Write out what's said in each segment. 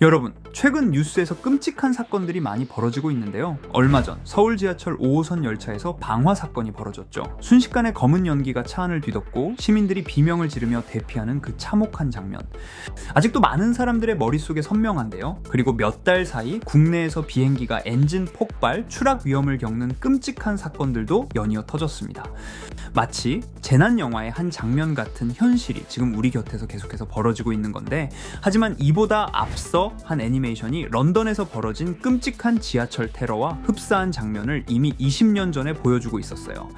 여러분, 최근 뉴스에서 끔찍한 사건들이 많이 벌어지고 있는데요. 얼마 전 서울 지하철 5호선 열차에서 방화 사건이 벌어졌죠. 순식간에 검은 연기가 차 안을 뒤덮고 시민들이 비명을 지르며 대피하는 그 참혹한 장면. 아직도 많은 사람들의 머릿속에 선명한데요. 그리고 몇 달 사이 국내에서 비행기가 엔진 폭발, 추락 위험을 겪는 끔찍한 사건들도 연이어 터졌습니다. 마치 재난 영화의 한 장면 같은 현실이 지금 우리 곁에서 계속해서 벌어지고 있는 건데, 하지만 이보다 앞서 한 애니메이션이 런던에서 벌어진 끔찍한 지하철 테러와 흡사한 장면을 이미 20년 전에 보여주고 있었어요.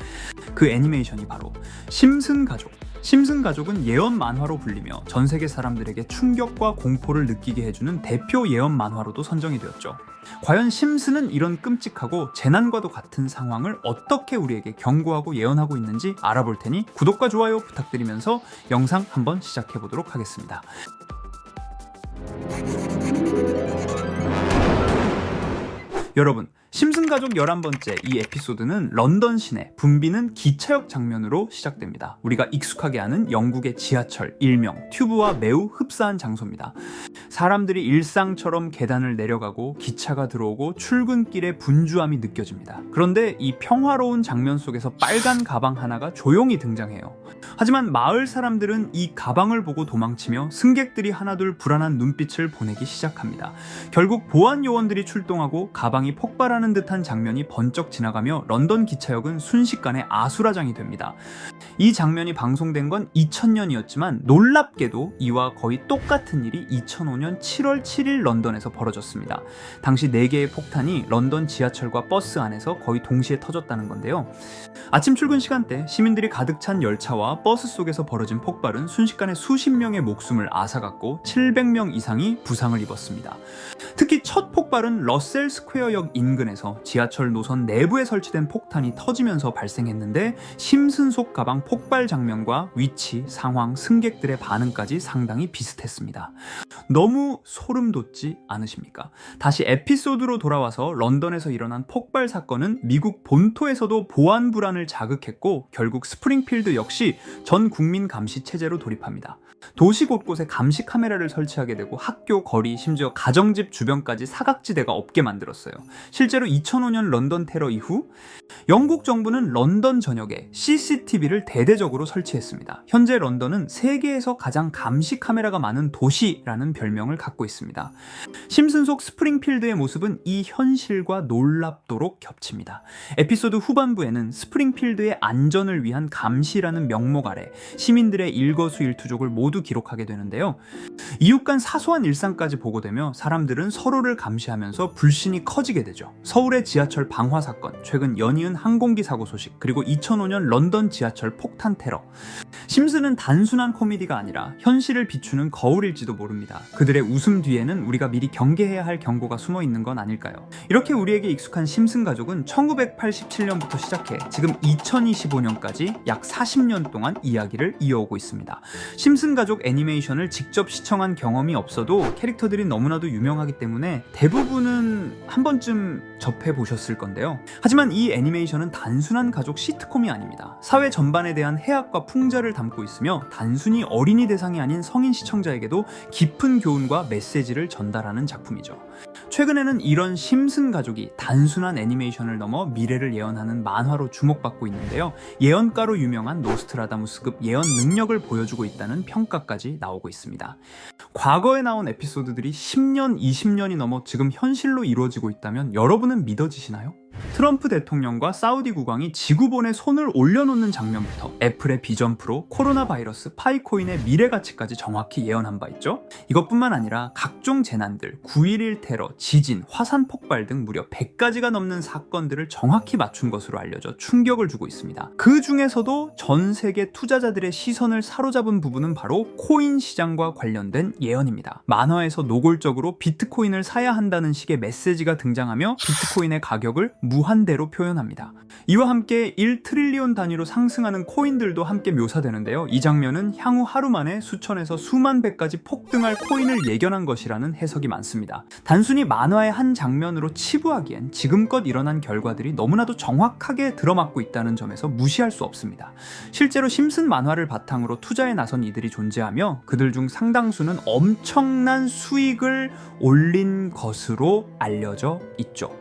그 애니메이션이 바로 심슨 가족. 심슨 가족은 예언 만화로 불리며 전 세계 사람들에게 충격과 공포를 느끼게 해주는 대표 예언 만화로도 선정이 되었죠. 과연 심슨은 이런 끔찍하고 재난과도 같은 상황을 어떻게 우리에게 경고하고 예언하고 있는지 알아볼 테니 구독과 좋아요 부탁드리면서 영상 한번 시작해 보도록 하겠습니다. 여러분, 심슨 가족 11번째 이 에피소드는 런던 시내 붐비는 기차역 장면으로 시작됩니다. 우리가 익숙하게 아는 영국의 지하철, 일명 튜브와 매우 흡사한 장소입니다. 사람들이 일상처럼 계단을 내려가고 기차가 들어오고 출근길에 분주함이 느껴집니다. 그런데 이 평화로운 장면 속에서 빨간 가방 하나가 조용히 등장해요. 하지만 마을 사람들은 이 가방을 보고 도망치며 승객들이 하나둘 불안한 눈빛을 보내기 시작합니다. 결국 보안 요원들이 출동하고 가방이 폭발하는 듯한 장면이 번쩍 지나가며 런던 기차역은 순식간에 아수라장이 됩니다. 이 장면이 방송된 건 2000년이었지만 놀랍게도 이와 거의 똑같은 일이 2005년 7월 7일 런던에서 벌어졌습니다. 당시 4개의 폭탄이 런던 지하철과 버스 안에서 거의 동시에 터졌다는 건데요. 아침 출근 시간대 시민들이 가득 찬 열차와 버스 속에서 벌어진 폭발은 순식간에 수십 명의 목숨을 앗아갔고 700명 이상이 부상을 입었습니다. 특히 첫 폭발은 러셀 스퀘어역 인근에서 지하철 노선 내부에 설치된 폭탄이 터지면서 발생했는데, 심슨 속 가방 폭발 장면과 위치, 상황, 승객들의 반응까지 상당히 비슷했습니다. 너무 소름 돋지 않으십니까? 다시 에피소드로 돌아와서 런던에서 일어난 폭발 사건은 미국 본토에서도 보안 불안을 자극했고 결국 스프링필드 역시 전 국민 감시 체제로 돌입합니다. 도시 곳곳에 감시 카메라를 설치하게 되고 학교, 거리, 심지어 가정집 주변까지 사각지대가 없게 만들었어요. 실제로 2005년 런던 테러 이후 영국 정부는 런던 전역에 CCTV를 대대적으로 설치했습니다. 현재 런던은 세계에서 가장 감시 카메라가 많은 도시라는 별명을 갖고 있습니다. 심슨 속 스프링필드의 모습은 이 현실과 놀랍도록 겹칩니다. 에피소드 후반부에는 스프링필드의 안전을 위한 감시라는 명목 아래 시민들의 일거수일투족을 모두 기록하게 되는데요. 이웃 간 사소한 일상까지 보고되며 사람들은 서로를 감시하면서 불신이 커지게 되죠. 서울의 지하철 방화 사건, 최근 연이은 항공기 사고 소식, 그리고 2005년 런던 지하철 폭탄 테러. 심슨은 단순한 코미디가 아니라 현실을 비추는 거울일지도 모릅니다. 그들의 웃음 뒤에는 우리가 미리 경계해야 할 경고가 숨어 있는 건 아닐까요? 이렇게 우리에게 익숙한 심슨 가족은 1987년부터 시작해 지금 2025년까지 약 40년 동안 이야기를 이어오고 있습니다. 심슨 가족 애니메이션을 직접 시청한 경험이 없어도 캐릭터들이 너무나도 유명하기 때문에 대부분은 한 번쯤 접해보셨을 건데요. 하지만 이 애니메이션은 단순한 가족 시트콤이 아닙니다. 사회 전반에 대한 해악과 풍자를 담고 있으며 단순히 어린이 대상이 아닌 성인 시청자에게도 깊은 교훈과 메시지를 전달하는 작품이죠. 최근에는 이런 심슨 가족이 단순한 애니메이션을 넘어 미래를 예언하는 만화로 주목받고 있는데요. 예언가로 유명한 노스트라다무스급 예언 능력을 보여주고 있다는 평가까지 나오고 있습니다. 과거에 나온 에피소드들이 10년, 20년이 넘어 지금 현실로 이루어지고 있다면 여러분은 믿어지시나요? 트럼프 대통령과 사우디 국왕이 지구본에 손을 올려놓는 장면부터 애플의 비전 프로, 코로나 바이러스, 파이코인의 미래 가치까지 정확히 예언한 바 있죠. 이것뿐만 아니라 각종 재난들, 9.11 테러, 지진, 화산 폭발 등 무려 100가지가 넘는 사건들을 정확히 맞춘 것으로 알려져 충격을 주고 있습니다. 그 중에서도 전 세계 투자자들의 시선을 사로잡은 부분은 바로 코인 시장과 관련된 예언입니다. 만화에서 노골적으로 비트코인을 사야 한다는 식의 메시지가 등장하며 비트코인의 가격을 무한대로 표현합니다. 이와 함께 1트릴리온 단위로 상승하는 코인들도 함께 묘사되는데요. 이 장면은 향후 하루 만에 수천에서 수만 배까지 폭등할 코인을 예견한 것이라는 해석이 많습니다. 단순히 만화의 한 장면으로 치부하기엔 지금껏 일어난 결과들이 너무나도 정확하게 들어맞고 있다는 점에서 무시할 수 없습니다. 실제로 심슨 만화를 바탕으로 투자에 나선 이들이 존재하며 그들 중 상당수는 엄청난 수익을 올린 것으로 알려져 있죠.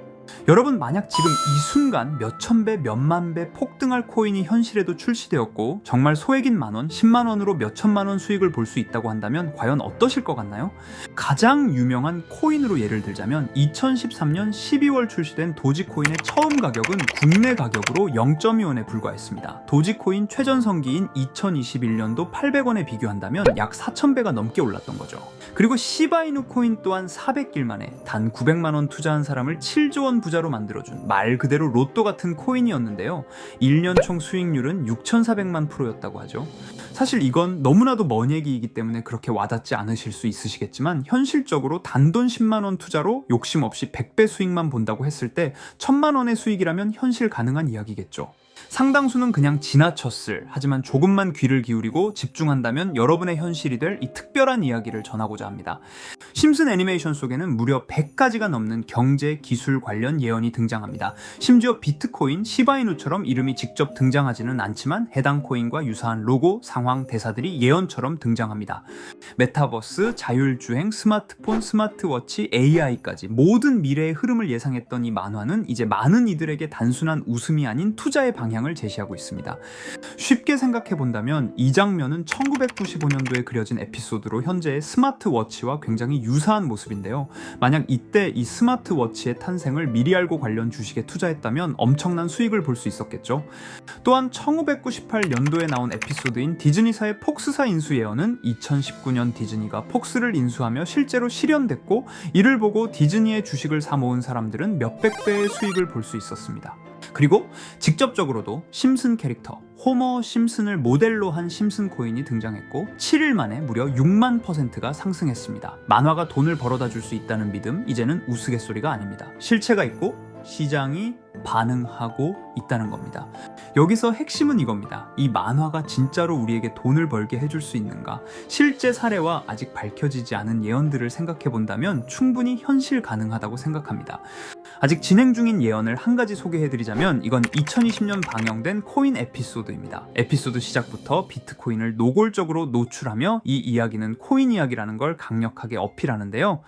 여러분, 만약 지금 이 순간 몇천 배, 몇만 배 폭등할 코인이 현실에도 출시되었고 정말 소액인 만원, 10만원으로 몇천만원 수익을 볼 수 있다고 한다면 과연 어떠실 것 같나요? 가장 유명한 코인으로 예를 들자면 2013년 12월 출시된 도지코인의 처음 가격은 국내 가격으로 0.2원에 불과했습니다. 도지코인 최전성기인 2021년도 800원에 비교한다면 약 4,000배가 넘게 올랐던 거죠. 그리고 시바이누 코인 또한 400길 만에 단 900만원 투자한 사람을 7조 원 부자로 만들어준 말 그대로 로또 같은 코인이었는데요. 1년 총 수익률은 6,400만 %였다고 하죠. 사실 이건 너무나도 먼 얘기이기 때문에 그렇게 와닿지 않으실 수 있으시겠지만 현실적으로 단돈 10만원 투자로 욕심 없이 100배 수익만 본다고 했을 때 1,000만원의 수익이라면 현실 가능한 이야기겠죠. 상당수는 그냥 지나쳤을, 하지만 조금만 귀를 기울이고 집중한다면 여러분의 현실이 될 이 특별한 이야기를 전하고자 합니다. 심슨 애니메이션 속에는 무려 100가지가 넘는 경제, 기술 관련 예언이 등장합니다. 심지어 비트코인, 시바이누처럼 이름이 직접 등장하지는 않지만 해당 코인과 유사한 로고, 상황, 대사들이 예언처럼 등장합니다. 메타버스, 자율주행, 스마트폰, 스마트워치, AI까지 모든 미래의 흐름을 예상했던 이 만화는 이제 많은 이들에게 단순한 웃음이 아닌 투자의 방향을 제시하고 있습니다. 쉽게 생각해 본다면 이 장면은 1995년도에 그려진 에피소드로 현재의 스마트워치와 굉장히 유사한 모습인데요. 만약 이때 이 스마트워치의 탄생을 미리 알고 관련 주식에 투자했다면 엄청난 수익을 볼 수 있었겠죠. 또한 1998년도에 나온 에피소드인 디즈니사의 폭스사 인수 예언은 2019년 디즈니가 폭스를 인수하며 실제로 실현됐고, 이를 보고 디즈니의 주식을 사 모은 사람들은 몇백 배의 수익을 볼 수 있었습니다. 그리고 직접적으로도 심슨 캐릭터 호머 심슨을 모델로 한 심슨 코인이 등장했고 7일 만에 무려 6만 %가 상승했습니다. 만화가 돈을 벌어다 줄 수 있다는 믿음, 이제는 우스갯소리가 아닙니다. 실체가 있고 시장이 반응하고 있다는 겁니다. 여기서 핵심은 이겁니다. 이 만화가 진짜로 우리에게 돈을 벌게 해줄 수 있는가? 실제 사례와 아직 밝혀지지 않은 예언들을 생각해 본다면 충분히 현실 가능하다고 생각합니다. 아직 진행 중인 예언을 한 가지 소개해드리자면 이건 2020년 방영된 코인 에피소드입니다. 에피소드 시작부터 비트코인을 노골적으로 노출하며 이 이야기는 코인 이야기라는 걸 강력하게 어필하는데요.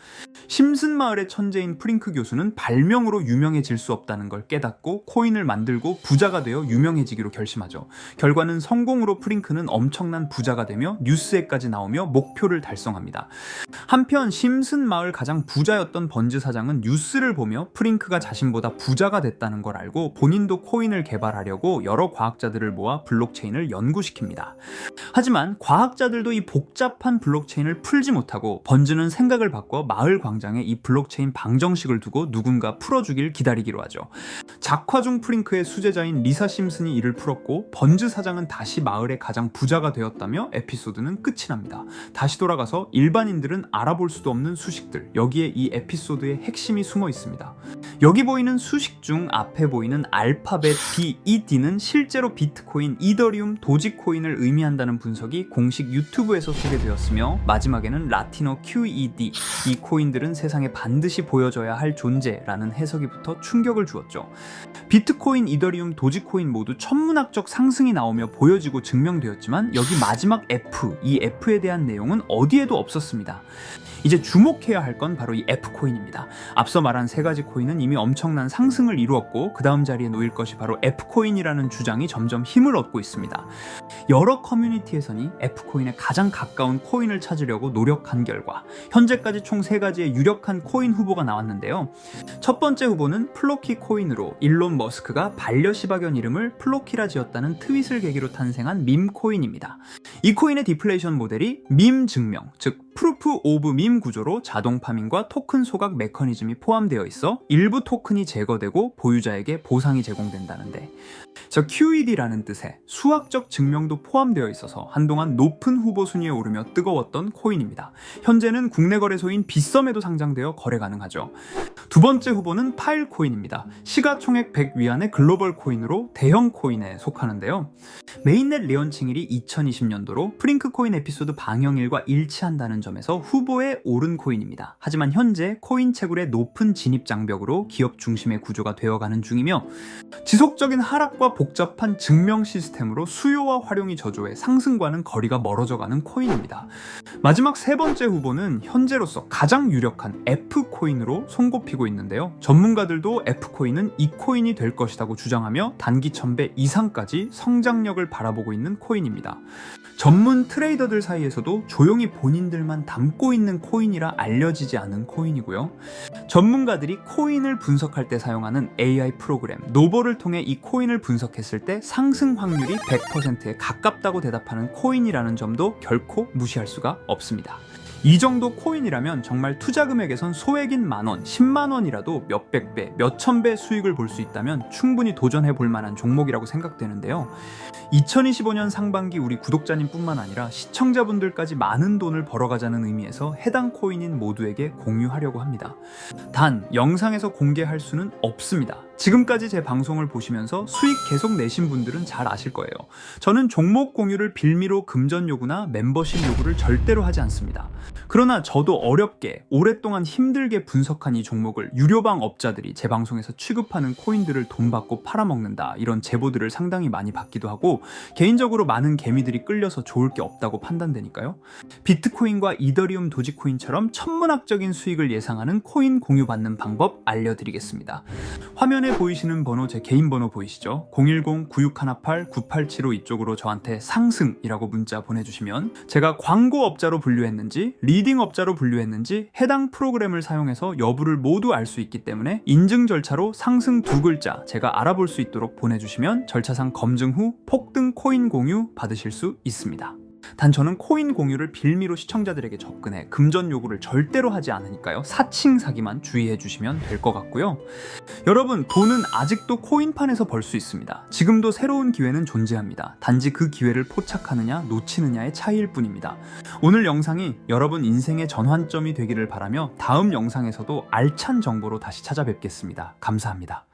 심슨 마을의 천재인 프링크 교수는 발명으로 유명해질 수 없다는 걸 깨닫고 코인을 만들고 부자가 되어 유명해지기로 결심하죠. 결과는 성공으로 프링크는 엄청난 부자가 되며 뉴스에까지 나오며 목표를 달성합니다. 한편 심슨 마을 가장 부자였던 번즈 사장은 뉴스를 보며 프링크가 자신보다 부자가 됐다는 걸 알고 본인도 코인을 개발하려고 여러 과학자들을 모아 블록체인을 연구시킵니다. 하지만 과학자들도 이 복잡한 블록체인을 풀지 못하고 번즈는 생각을 바꿔 마을 광장에 이 블록체인 방정식을 두고 누군가 풀어주길 기다리기로 하죠. 작화 중 프링크의 수제자인 리사 심슨이 이를 풀었고 번즈 사장은 다시 마을의 가장 부자가 되었다며 에피소드는 끝이 납니다. 다시 돌아가서 일반인들은 알아볼 수도 없는 수식들, 여기에 이 에피소드의 핵심이 숨어 있습니다. 여기 보이는 수식 중 앞에 보이는 알파벳 B, E, D는 실제로 비트코인, 이더리움, 도지코인을 의미한다는 분석이 공식 유튜브에서 소개되었으며 마지막에는 라틴어 QED, 이 코인들은 세상에 반드시 보여줘야 할 존재라는 해석이 붙어 충격을 주었죠. 비트코인, 이더리움, 도지코인 모두 천문학적 상승이 나오며 보여지고 증명되었지만 여기 마지막 F, 이 F에 대한 내용은 어디에도 없었습니다. 이제 주목해야 할 건 바로 이 F코인입니다. 앞서 말한 세 가지 코인은 이미 엄청난 상승을 이루었고 그 다음 자리에 놓일 것이 바로 F코인이라는 주장이 점점 힘을 얻고 있습니다. 여러 커뮤니티에서는 F코인에 가장 가까운 코인을 찾으려고 노력한 결과 현재까지 총 3가지의 유력한 코인 후보가 나왔는데요. 첫 번째 후보는 플로키 코인으로 일론 머스크가 반려시바견 이름을 플로키라 지었다는 트윗을 계기로 탄생한 밈 코인입니다. 이 코인의 디플레이션 모델이 밈 증명, 즉 프루프 오브 밈 구조로 자동 파밍과 토큰 소각 메커니즘이 포함되어 있어 일부 토큰이 제거되고 보유자에게 보상이 제공된다는데, 저 QED라는 뜻의 수학적 증명도 포함되어 있어서 한동안 높은 후보 순위에 오르며 뜨거웠던 코인입니다. 현재는 국내 거래소인 빗썸에도 상장되어 거래 가능하죠. 두 번째 후보는 파일코인입니다. 시가총액 100 위안의 글로벌 코인으로 대형 코인에 속하는데요. 메인넷 레언칭일이 2020년도로 프링크코인 에피소드 방영일과 일치한다는 점에서 후보에 오른 코인입니다. 하지만 현재 코인 채굴의 높은 진입 장벽으로 기업 중심의 구조가 되어가는 중이며, 지속적인 하락과 복잡한 증명 시스템으로 수요와 활용이 저조해 상승과는 거리가 멀어져가는 코인입니다. 마지막 세 번째 후보는 현재로서 가장 유력한 F코인으로 손꼽히고 있는데요. 전문가들도 F코인은 이 코인이 될 것이라고 주장하며 단기 1000배 이상까지 성장력을 바라보고 있는 코인입니다. 전문 트레이더들 사이에서도 조용히 본인들만 담고 있는 코인이라 알려지지 않은 코인이고요. 전문가들이 코인을 분석할 때 사용하는 AI 프로그램 노보를 통해 이 코인을 분석했을 때 상승 확률이 100%에 가깝다고 대답하는 코인이라는 점도 결코 무시할 수가 없습니다. 이 정도 코인이라면 정말 투자 금액에선 소액인 만원, 10만원이라도 몇백 배, 몇천 배 수익을 볼 수 있다면 충분히 도전해 볼 만한 종목이라고 생각되는데요. 2025년 상반기 우리 구독자님 뿐만 아니라 시청자분들까지 많은 돈을 벌어가자는 의미에서 해당 코인인 모두에게 공유하려고 합니다. 단, 영상에서 공개할 수는 없습니다. 지금까지 제 방송을 보시면서 수익 계속 내신 분들은 잘 아실 거예요. 저는 종목 공유를 빌미로 금전 요구나 멤버십 요구를 절대로 하지 않습니다. 그러나 저도 어렵게 오랫동안 힘들게 분석한 이 종목을 유료방 업자들이 제 방송에서 취급하는 코인들을 돈 받고 팔아먹는다, 이런 제보들을 상당히 많이 받기도 하고 개인적으로 많은 개미들이 끌려서 좋을 게 없다고 판단되니까요. 비트코인과 이더리움 도지코인처럼 천문학적인 수익을 예상하는 코인 공유받는 방법 알려드리겠습니다. 화면에 보이시는 번호 제 개인 번호 보이시죠? 010-9618-9875 이쪽으로 저한테 상승이라고 문자 보내주시면 제가 광고업자로 분류했는지 리딩업자로 분류했는지 해당 프로그램을 사용해서 여부를 모두 알 수 있기 때문에 인증 절차로 상승 2글자 제가 알아볼 수 있도록 보내주시면 절차상 검증 후 폭등 코인 공유 받으실 수 있습니다. 단 저는 코인 공유를 빌미로 시청자들에게 접근해 금전 요구를 절대로 하지 않으니까요. 사칭 사기만 주의해 주시면 될 것 같고요. 여러분, 돈은 아직도 코인판에서 벌 수 있습니다. 지금도 새로운 기회는 존재합니다. 단지 그 기회를 포착하느냐 놓치느냐의 차이일 뿐입니다. 오늘 영상이 여러분 인생의 전환점이 되기를 바라며 다음 영상에서도 알찬 정보로 다시 찾아뵙겠습니다. 감사합니다.